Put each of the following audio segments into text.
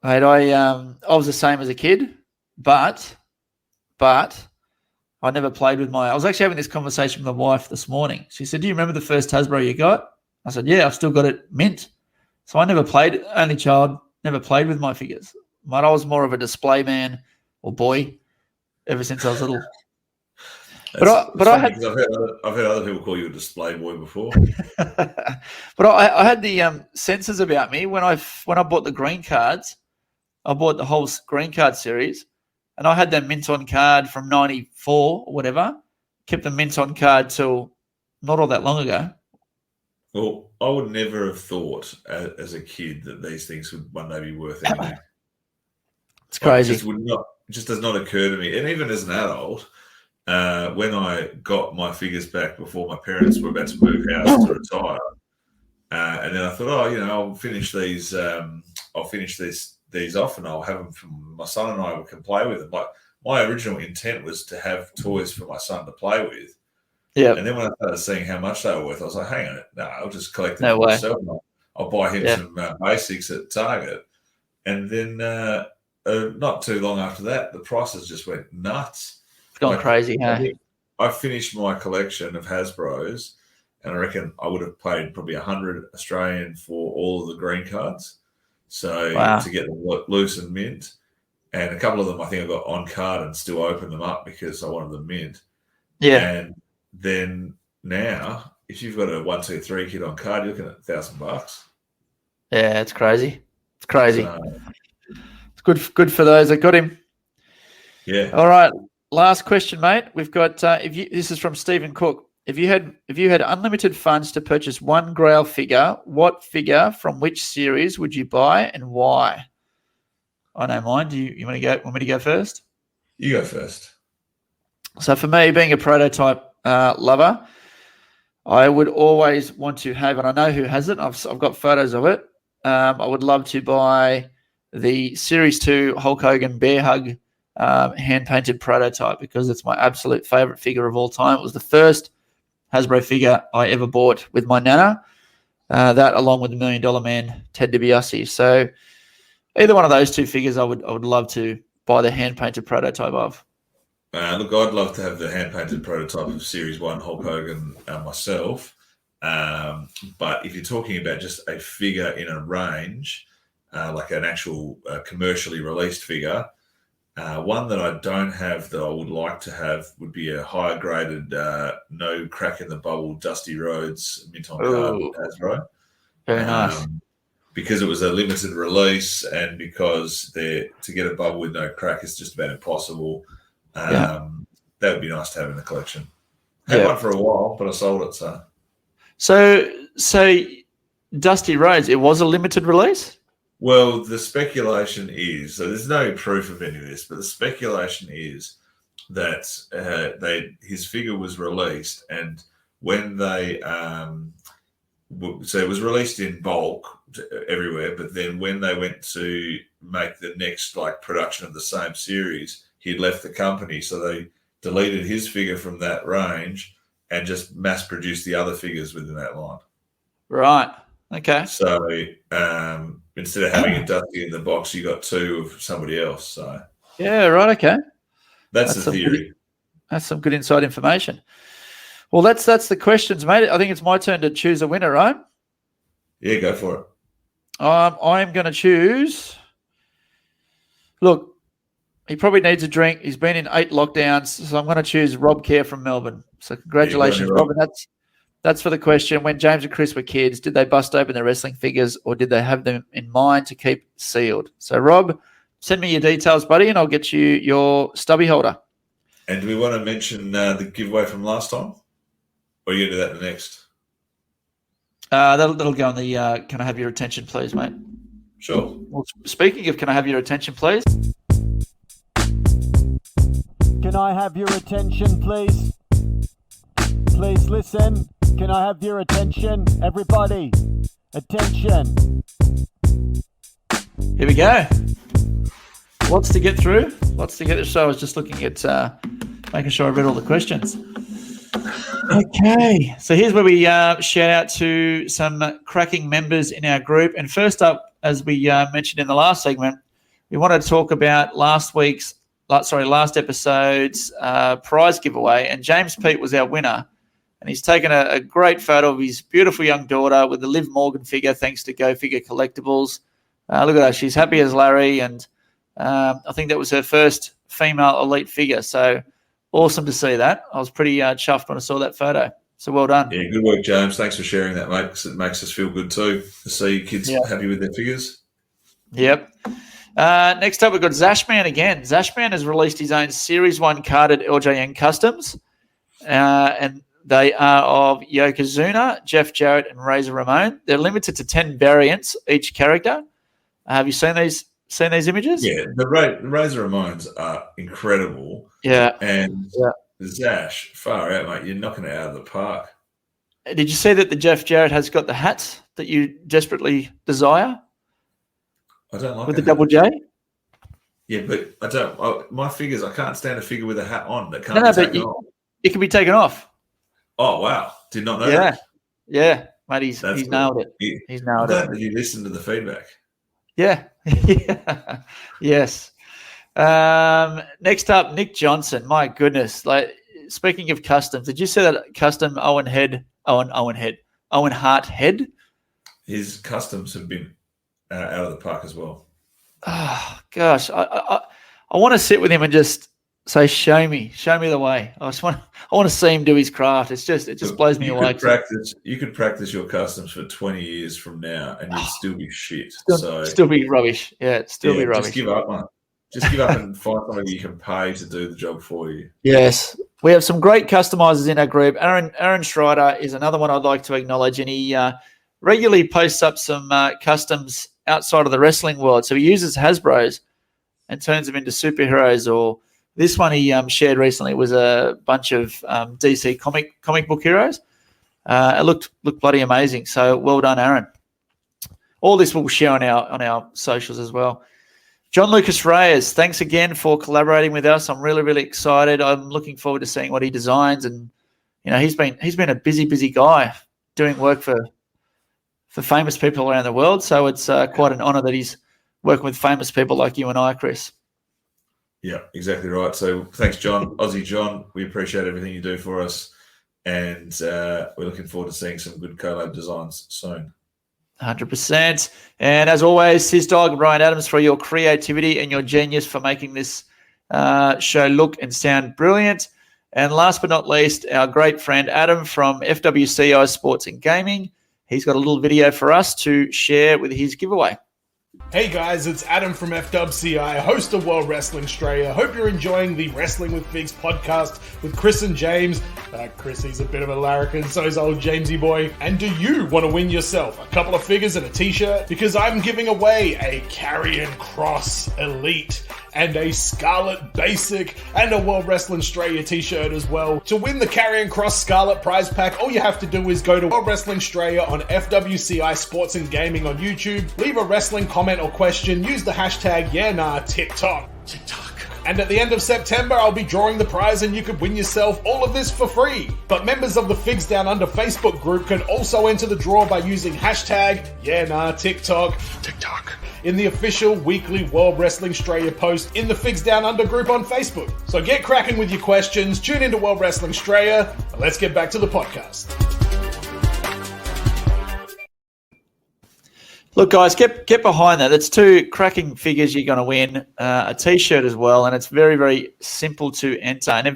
Mate, I was the same as a kid, but I never played with I was actually having this conversation with my wife this morning. She said, "Do you remember the first Hasbro you got?" I said, "Yeah, I've still got it mint." So I never played, only child, never played with my figures. But I was more of a display man or boy ever since I was little. But I had I've heard other people call you a display boy before. But I had the sensors about me when I bought the green cards. I bought the whole green card series, and I had that mint on card from '94 or whatever. Kept the mint on card till not all that long ago. Well, I would never have thought as a kid that these things would one day be worth anything. It's crazy. It just does not occur to me. And even as an adult, when I got my figures back before my parents were about to move house to retire, and then I thought, I'll finish these. I'll finish these off, and I'll have them for my son and I can play with them. Like my original intent was to have toys for my son to play with. Yeah. And then when I started seeing how much they were worth, I was like, hang on, no, I'll just collect them for myself. I'll buy him some basics at Target. And then not too long after that, the prices just went nuts. It's gone crazy, huh? I finished my collection of Hasbros, and I reckon I would have paid probably 100 Australian for all of the green cards. So to get them loose and mint. And a couple of them I think I got on card and still opened them up because I wanted them mint. Yeah. And then now, if you've got a 1, 2, 3 kit on card, you're looking at $1,000. Yeah, it's crazy. It's crazy. It's good for those that got him. Yeah. All right. Last question, mate. We've got this is from Stephen Cook. If you had unlimited funds to purchase one Grail figure, what figure from which series would you buy and why? I don't mind. You want me to go first? You go first. So for me, being a prototype lover, I would always want to have, and I know who has it. I've got photos of it. I would love to buy the Series 2 Hulk Hogan Bear Hug hand-painted prototype because it's my absolute favorite figure of all time. It was the first Hasbro figure I ever bought with my nana. That along with the $1 Million Man Ted DiBiase. So either one of those two figures, I would love to buy the hand-painted prototype of. Look, I'd love to have the hand-painted prototype of Series 1 Hulk Hogan myself. But if you're talking about just a figure in a range, like an actual commercially released figure, one that I don't have that I would like to have would be a higher graded, no crack in the bubble, Dusty Rhodes mint on card Hasbro. Very nice. Because it was a limited release and because to get a bubble with no crack is just about impossible. That would be nice to have in the collection. Had one for a while, but I sold it. So Dusty Rhodes, it was a limited release? Well, the speculation is, so there's no proof of any of this, but the speculation is that his figure was released, and when they so it was released in bulk everywhere, but then when they went to make the next production of the same series, he'd left the company, so they deleted his figure from that range and just mass produced the other figures within that line. Right. Okay. So instead of having a Dusty in the box, you got two of somebody else. So yeah, right. Okay. That's the theory. That's some good inside information. Well, that's the questions, mate. I think it's my turn to choose a winner, right? Yeah, go for it. I'm going to choose. Look, he probably needs a drink. He's been in 8 lockdowns, so I'm going to choose Rob Kerr from Melbourne. So congratulations, Rob. And that's for the question. When James and Chris were kids, did they bust open their wrestling figures or did they have them in mind to keep sealed? So, Rob, send me your details, buddy, and I'll get you your stubby holder. And do we want to mention the giveaway from last time? Or are you going to do that the next? That'll go on the can I have your attention, please, mate? Sure. Well, speaking of can I have your attention, please? Can I have your attention, please? Please listen. Can I have your attention? Everybody, attention. Here we go. Lots to get through. So I was just looking at making sure I read all the questions. Okay. So here's where we shout out to some cracking members in our group. And first up, as we mentioned in the last segment, we wanted to talk about last episode's prize giveaway, and James Pete was our winner. And he's taken a great photo of his beautiful young daughter with the Liv Morgan figure, thanks to Go Figure Collectibles. Look at her. She's happy as Larry, and I think that was her first female elite figure. So awesome to see that. I was pretty chuffed when I saw that photo. So well done. Yeah, good work, James. Thanks for sharing that, mate, because it makes us feel good too to see kids happy with their figures. Yep. Next up, we've got Zashman again. Zashman has released his own Series 1 carded LJN customs, and they are of Yokozuna, Jeff Jarrett, and Razor Ramon. They're limited to 10 variants each character. Have you seen these images? Yeah, the Razor Ramones are incredible. Yeah. And Zash, far out, mate. You're knocking it out of the park. Did you see that the Jeff Jarrett has got the hats that you desperately desire? I don't like with the double J. Yeah, but I don't. My figures, I can't stand a figure with a hat on that can't No, be but taken off. It can be taken off. Oh wow! Did not know that. Yeah, mate. He's That's nailed cool. it. He's nailed I'm glad it. that you listened to the feedback. Yeah. Yes. Next up, Nick Johnson. My goodness. Like, speaking of customs, did you see that custom Owen Hart head? His customs have been out of the park as well. Oh gosh, I want to sit with him and just say, "Show me the way." I want to see him do his craft. It just blows me away. You could practice your customs for 20 years from now, and you'd still be shit. Still be rubbish. Yeah, be rubbish. Just give up, man. Just give up and find somebody you can pay to do the job for you. Yes. We have some great customizers in our group. Aaron Schreider is another one I'd like to acknowledge, and he regularly posts up some customs outside of the wrestling world. So he uses Hasbro's and turns them into superheroes. Or this one he shared recently was a bunch of DC comic book heroes. It looked bloody amazing. So well done, Aaron. All this we'll share on our socials as well. John Lucas Reyes, thanks again for collaborating with us. I'm really, really excited. I'm looking forward to seeing what he designs. And he's been a busy guy doing work for famous people around the world. So it's quite an honour that he's working with famous people like you and I, Chris. Yeah, exactly right. So thanks, John. Aussie John, we appreciate everything you do for us. And we're looking forward to seeing some good collab designs soon. 100%. And as always, Sis Dog and Ryan Adams for your creativity and your genius for making this show look and sound brilliant. And last but not least, our great friend Adam from FWCI Sports and Gaming. He's got a little video for us to share with his giveaway. Hey guys, it's Adam from FWCI, host of World Wrestling Australia. Hope you're enjoying the Wrestling with Figs podcast with Chris and James. Chrissy's a bit of a larrikin, so's old Jamesy boy. And do you want to win yourself a couple of figures and a t-shirt? Because I'm giving away a Karrion Kross Elite and a Scarlet Basic and a World Wrestling Australia t-shirt as well. To win the Karrion Kross Scarlet prize pack, all you have to do is go to World Wrestling Australia on FWCI Sports and Gaming on YouTube, leave a wrestling comment or question, use the hashtag TikTok. And at the end of September, I'll be drawing the prize and you could win yourself all of this for free. But members of the Figs Down Under Facebook group can also enter the draw by using hashtag TikTok in the official weekly World Wrestling Australia post in the Figs Down Under group on Facebook. So get cracking with your questions, tune into World Wrestling Australia, and let's get back to the podcast. Look, guys, get behind that. That's two cracking figures you're going to win, a T-shirt as well, and it's very, very simple to enter. And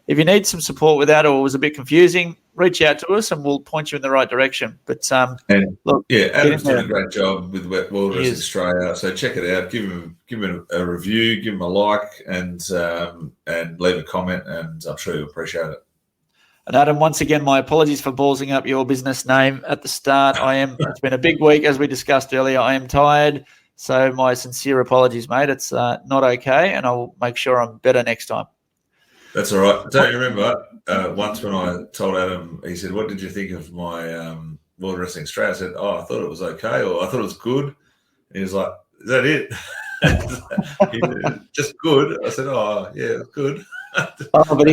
if you need some support with that or it was a bit confusing, reach out to us and we'll point you in the right direction. But look, Adam's done a great job with World Wrestling Australia, so check it out. Give him a review, give him a like, and leave a comment, and I'm sure you'll appreciate it. And Adam, once again, my apologies for ballsing up your business name at the start. It's been a big week, as we discussed earlier. I am tired, so my sincere apologies, mate. It's not okay, and I'll make sure I'm better next time. That's all right. Don't you remember once when I told Adam, he said, "What did you think of my World Wrestling Australia?" I said, "Oh, I thought it was okay, or I thought it was good." And he was like, "Is that it?" He said, "Just good." I said, "Oh, yeah, good." But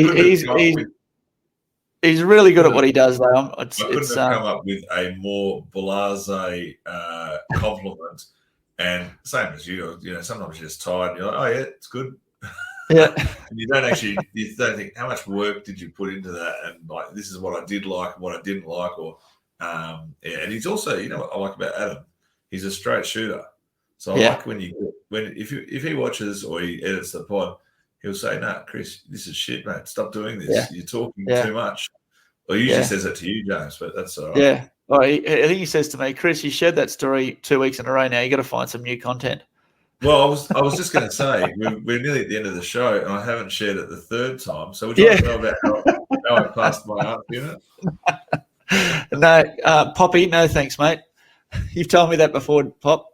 he's really good at what he does, though. I couldn't have come up with a more blasé compliment And same as you, sometimes you're just tired and you're like, oh yeah, it's good. Yeah. And you don't think how much work did you put into that, and like this is what I did like, what I didn't like, or and he's also, what I like about Adam, he's a straight shooter. So I like if he watches or he edits the pod, he'll say, "No, Chris, this is shit, mate. Stop doing this. Yeah. You're talking too much." Well, he usually says it to you, James, but that's all right. Yeah. Well, I think he says to me, Chris, you shared that story 2 weeks in a row now. You got to find some new content. Well, I was just going to say, we're nearly at the end of the show, and I haven't shared it the third time. So would you like to know about how I passed my art unit? No, Poppy, no thanks, mate. You've told me that before, Pop.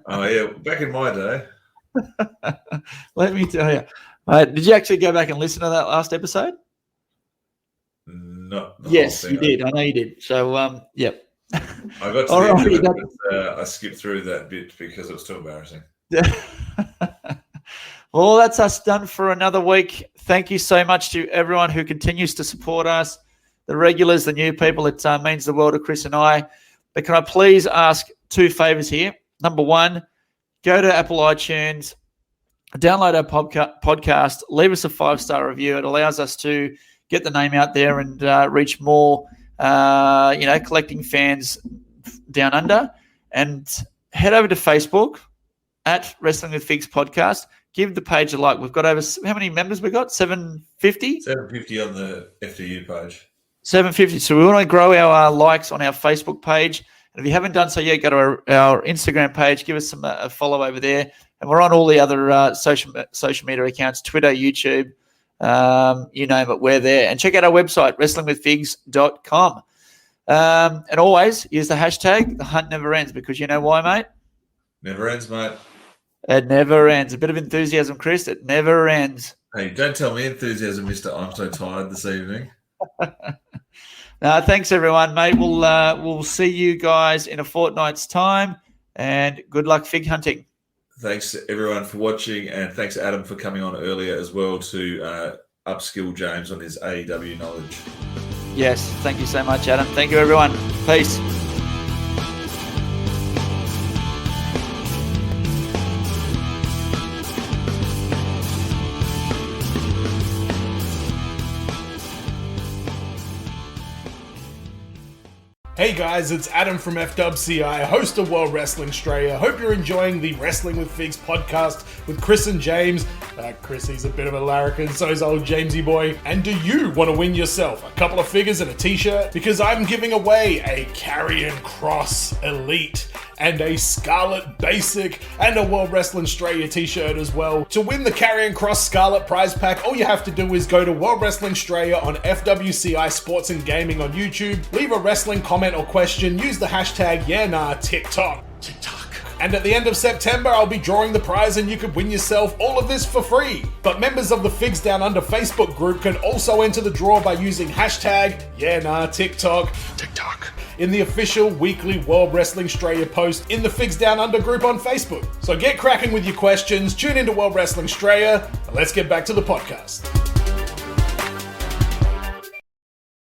Oh, yeah, back in my day. Let me tell you. Did you actually go back and listen to that last episode? Not the Yes, whole thing. you did. I know you did. So, yep. I got to the end of it, but I skipped through that bit because it was too embarrassing. Well, that's us done for another week. Thank you so much to everyone who continues to support us, the regulars, the new people. It means the world to Chris and I. But can I please ask 2 favors here? Number 1, go to Apple iTunes, download our podcast, leave us a 5-star review. It allows us to get the name out there and reach more, collecting fans down under. And head over to Facebook at Wrestling with Figs Podcast. Give the page a like. We've got over, how many members we got? 750? 750 on the FDU page. 750. So we want to grow our likes on our Facebook page. And if you haven't done so yet, go to our Instagram page. Give us a follow over there. And we're on all the other social media accounts, Twitter, YouTube, you name it, we're there. And check out our website, wrestlingwithfigs.com. And always use the hashtag, the hunt never ends, because you know why, mate? Never ends, mate. It never ends. A bit of enthusiasm, Chris. It never ends. Hey, don't tell me enthusiasm, Mr. I'm so tired this evening. Thanks, everyone, mate. We'll see you guys in a fortnight's time, and good luck fig hunting. Thanks, everyone, for watching, and thanks, Adam, for coming on earlier as well to upskill James on his AEW knowledge. Yes, thank you so much, Adam. Thank you, everyone. Peace. Hey guys, it's Adam from FWCI, host of World Wrestling Australia. Hope you're enjoying the Wrestling with Figs podcast with Chris and James. Chris, he's a bit of a larrikin, so is old Jamesy boy. And do you want to win yourself a couple of figures and a t-shirt? Because I'm giving away a Karrion Kross Elite and a Scarlet Basic and a World Wrestling Australia t-shirt as well. To win the Karrion Kross Scarlet prize pack, all you have to do is go to World Wrestling Australia on FWCI Sports and Gaming on YouTube, leave a wrestling comment or question, use the hashtag TikTok. And at the end of September, I'll be drawing the prize and you could win yourself all of this for free. But members of the Figs Down Under Facebook group can also enter the draw by using hashtag TikTok. In the official weekly World Wrestling Australia post in the Figs Down Under group on Facebook. So get cracking with your questions, tune into World Wrestling Australia, and let's get back to the podcast.